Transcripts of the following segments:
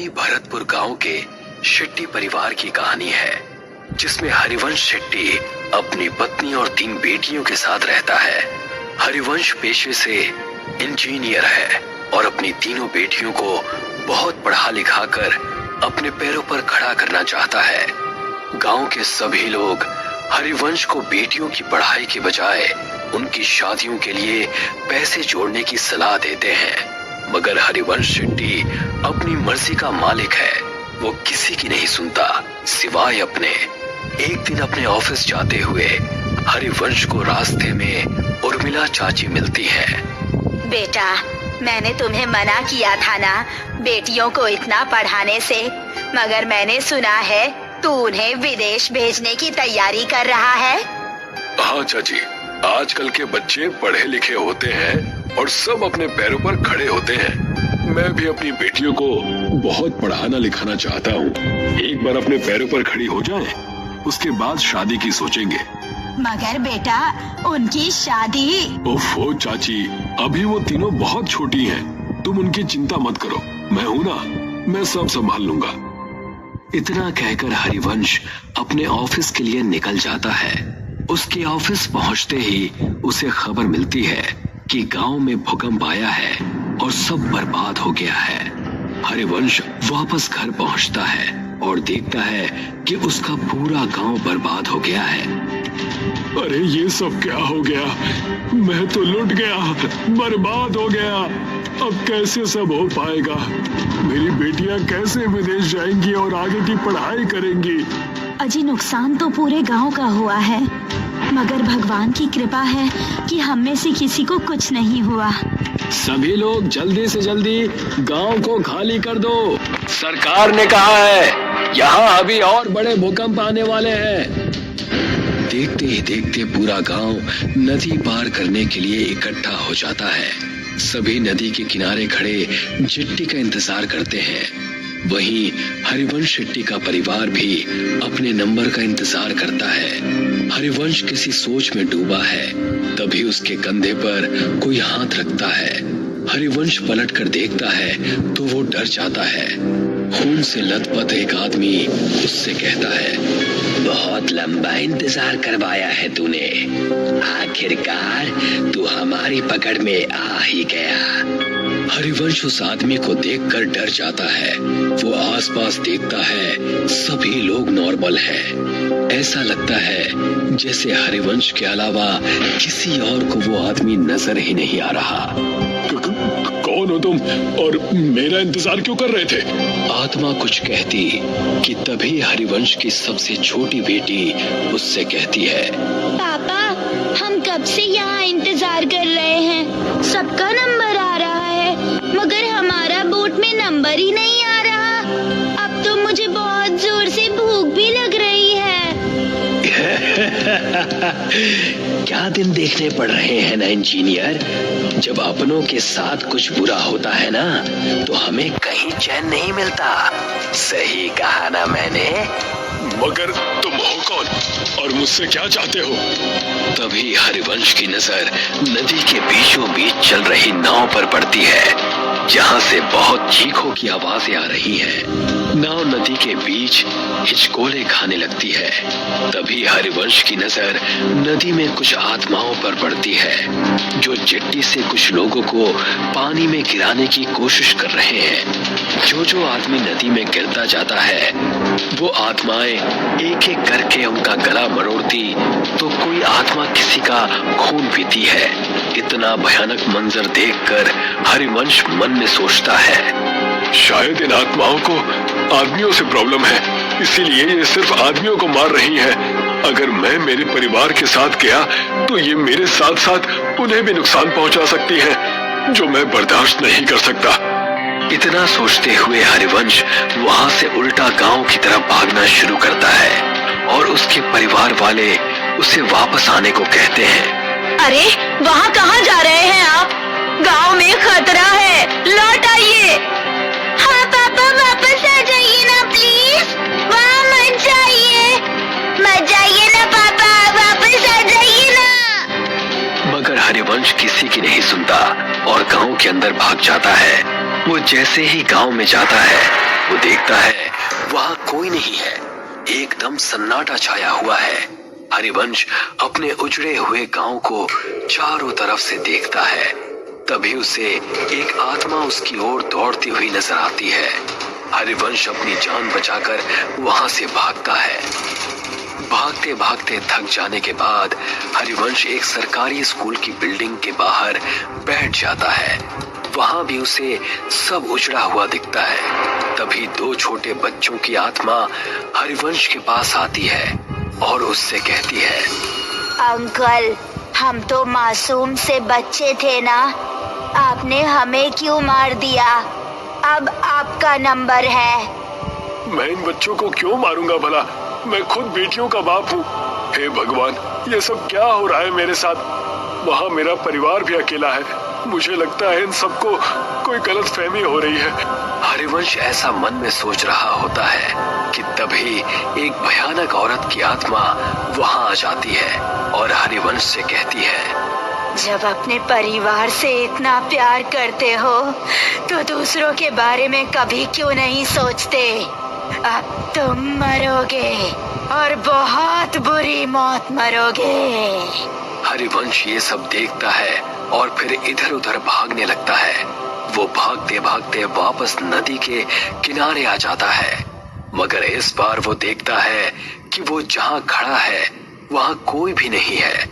कहानी भरतपुर गांव के शेट्टी परिवार की कहानी है, जिसमें हरिवंश शेट्टी अपनी पत्नी और 3 बेटियों के साथ रहता है। हरिवंश पेशे से इंजीनियर है और अपनी तीनों बेटियों को बहुत पढ़ा लिखा कर अपने पैरों पर खड़ा करना चाहता है। गांव के सभी लोग हरिवंश को बेटियों की पढ़ाई के बजाय उनकी शादियों के लिए पैसे जोड़ने की सलाह देते हैं, मगर हरिवंश शेट्टी अपनी मर्जी का मालिक है। वो किसी की नहीं सुनता सिवाय अपने। एक दिन अपने ऑफिस जाते हुए हरिवंश को रास्ते में उर्मिला चाची मिलती है। बेटा, मैंने तुम्हें मना किया था ना बेटियों को इतना पढ़ाने से, मगर मैंने सुना है तू उन्हें विदेश भेजने की तैयारी कर रहा है। हाँ चाची, आजकल के बच्चे पढ़े लिखे होते हैं और सब अपने पैरों पर खड़े होते हैं। मैं भी अपनी बेटियों को बहुत पढ़ाना लिखाना चाहता हूँ। एक बार अपने पैरों पर खड़ी हो जाएं, उसके बाद शादी की सोचेंगे। मगर बेटा, उनकी शादी। ओफो चाची, अभी वो तीनों बहुत छोटी हैं। तुम उनकी चिंता मत करो, मैं हूँ ना, मैं सब संभाल लूंगा। इतना कहकर हरिवंश अपने ऑफिस के लिए निकल जाता है। उसके ऑफिस पहुंचते ही उसे खबर मिलती है कि गांव में भूकंप आया है और सब बर्बाद हो गया है। हरिवंश वापस घर पहुंचता है और देखता है कि उसका पूरा गांव बर्बाद हो गया है। अरे ये सब क्या हो गया? मैं तो लुट गया, बर्बाद हो गया। अब कैसे सब हो पाएगा? मेरी बेटियां कैसे विदेश जाएंगी और आगे की पढ़ाई करेंगी? अजी, नुकसान तो पूरे गांव का हुआ है, मगर भगवान की कृपा है कि हम में से किसी को कुछ नहीं हुआ। सभी लोग जल्दी से जल्दी गांव को खाली कर दो। सरकार ने कहा है यहाँ अभी और बड़े भूकंप आने वाले हैं। देखते ही देखते पूरा गांव नदी पार करने के लिए इकट्ठा हो जाता है। सभी नदी के किनारे खड़े चिट्ठी का इंतजार करते हैं। वहीं हरिवंश शेट्टी का परिवार भी अपने नंबर का इंतजार करता है। हरिवंश किसी सोच में डूबा है, तभी उसके कंधे पर कोई हाथ रखता है। हरिवंश पलट कर देखता है तो वो डर जाता है। खून से लथपथ एक आदमी उससे कहता है, बहुत लंबा इंतजार करवाया है तूने, आखिरकार तू हमारी पकड़ में आ ही गया। हरिवंश उस आदमी को देखकर डर जाता है। वो आसपास देखता है, सभी लोग नॉर्मल हैं। ऐसा लगता है जैसे हरिवंश के अलावा किसी और को वो आदमी नजर ही नहीं आ रहा। कौन हो तुम और मेरा इंतजार क्यों कर रहे थे? आत्मा कुछ कहती कि तभी हरिवंश की सबसे छोटी बेटी उससे कहती है, पापा, हम कब से यहाँ इंतजार कर रहे हैं। सबका नंबर आ रहा है, मगर हमारा बोट में नंबर ही नहीं आ रहा। अब तो मुझे बहुत जोर से भूख भी लग रही है। क्या दिन देखने पड़ रहे हैं ना इंजीनियर। जब अपनों के साथ कुछ बुरा होता है ना, तो हमें कहीं चैन नहीं मिलता। सही कहा ना मैंने? मगर तुम हो कौन और मुझसे क्या चाहते हो? तभी हरिवंश की नजर नदी के बीचों बीच चल रही नाव पर पड़ती है, जहाँ से बहुत चीखों की आवाजें आ रही हैं। नाव नदी के बीच हिचकोले खाने लगती है। तभी हरिवंश की नजर नदी में कुछ आत्माओं पर पड़ती है, जो चिट्ठी से कुछ लोगों को पानी में गिराने की कोशिश कर रहे हैं। जो आदमी नदी में गिरता जाता है, वो आत्माएं एक एक करके उनका गला मरोड़ती, तो कोई आत्मा किसी का खून पीती है। इतना भयानक मंजर देखकर हरिवंश मन में सोचता है, शायद इन आत्माओं को आदमियों से प्रॉब्लम है, इसीलिए ये सिर्फ आदमियों को मार रही हैं। अगर मैं मेरे परिवार के साथ गया तो ये मेरे साथ साथ उन्हें भी नुकसान पहुंचा सकती हैं, जो मैं बर्दाश्त नहीं कर सकता। इतना सोचते हुए हरिवंश वहाँ से उल्टा गांव की तरफ भागना शुरू करता है और उसके परिवार वाले उसे वापस आने को कहते हैं। अरे, वहाँ कहाँ जा रहे हैं आप? गांव में खतरा है, लौट आइए। हाँ पापा, वापस आ जाइए ना प्लीज। वहाँ मत जाइए, मत जाइए ना पापा, वापस आ जाइए ना। मगर हरिवंश किसी की नहीं सुनता और गांव के अंदर भाग जाता है। वो जैसे ही गांव में जाता है वो देखता है वहां कोई नहीं है। एकदम सन्नाटा छाया हुआ है। हरिवंश अपने उजड़े हुए गांव को चारों तरफ से देखता है। तभी उसे एक आत्मा उसकी ओर दौड़ती हुई नजर आती है। हरिवंश अपनी जान बचाकर वहां से भागता है। भागते भागते थक जाने के बाद हरिवंश एक सरकारी स्कूल की बिल्डिंग के बाहर बैठ जाता है। वहां भी उसे सब उजड़ा हुआ दिखता है। तभी दो छोटे बच्चों की आत्मा हरिवंश के पास आती है और उससे कहती है, अंकल, हम तो मासूम से बच्चे थे ना, आपने हमें क्यों मार दिया? अब आपका नंबर है। मैं इन बच्चों को क्यों मारूंगा भला? मैं खुद बेटियों का बाप हूँ। हे भगवान, ये सब क्या हो रहा है मेरे साथ? वहाँ मेरा परिवार भी अकेला है। मुझे लगता है इन सबको कोई गलतफहमी हो रही है। हरिवंश ऐसा मन में सोच रहा होता है कि तभी एक भयानक औरत की आत्मा वहाँ आ जाती है और हरिवंश से कहती है, जब अपने परिवार से इतना प्यार करते हो तो दूसरों के बारे में कभी क्यों नहीं सोचते? अब तुम मरोगे और बहुत बुरी मौत मरोगे। हरिवंश ये सब देखता है और फिर इधर उधर भागने लगता है। वो भागते भागते वापस नदी के किनारे आ जाता है, मगर इस बार वो देखता है कि वो जहाँ खड़ा है वहाँ कोई भी नहीं है।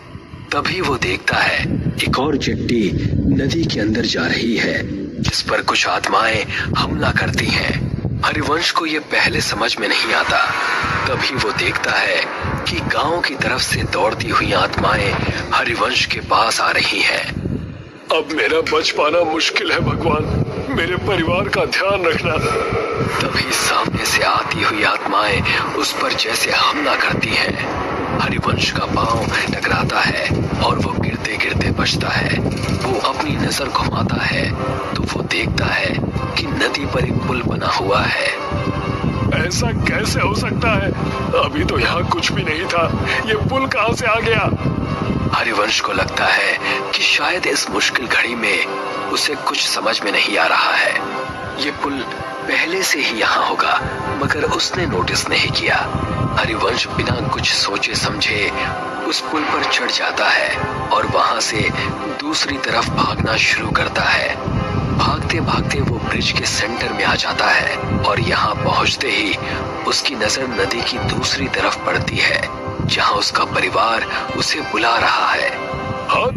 तभी वो देखता है एक और चिट्ठी नदी के अंदर जा रही है जिस पर कुछ आत्माएं हमला करती हैं। हरिवंश को ये पहले समझ में नहीं आता। तभी वो देखता है कि गांव की तरफ से दौड़ती हुई आत्माएं हरिवंश के पास आ रही हैं। अब मेरा बच पाना मुश्किल है भगवान, मेरे परिवार का ध्यान रखना। तभी सामने से आती हुई आत्माएं उस पर जैसे हमला करती हैं। हरिवंश का पांव टकराता है और वो गिरते गिरते बचता है। वो अपनी नजर घुमाता है तो वो देखता है कि नदी पर एक पुल बना हुआ है। ऐसा कैसे हो सकता है? अभी तो यहाँ कुछ भी नहीं था, ये पुल कहाँ से आ गया? हरिवंश को लगता है कि शायद इस मुश्किल घड़ी में उसे कुछ समझ में नहीं आ रहा है। ये पुल पहले से ही यहाँ होगा, मगर उसने नोटिस नहीं किया। हरिवंश बिना कुछ सोचे समझे उस पुल पर चढ़ जाता है और वहां से दूसरी तरफ भागना शुरू करता है। भागते भागते वो ब्रिज के सेंटर में आ जाता है और यहाँ पहुँचते ही उसकी नजर नदी की दूसरी तरफ पड़ती है जहाँ उसका परिवार उसे बुला रहा है। हाँ,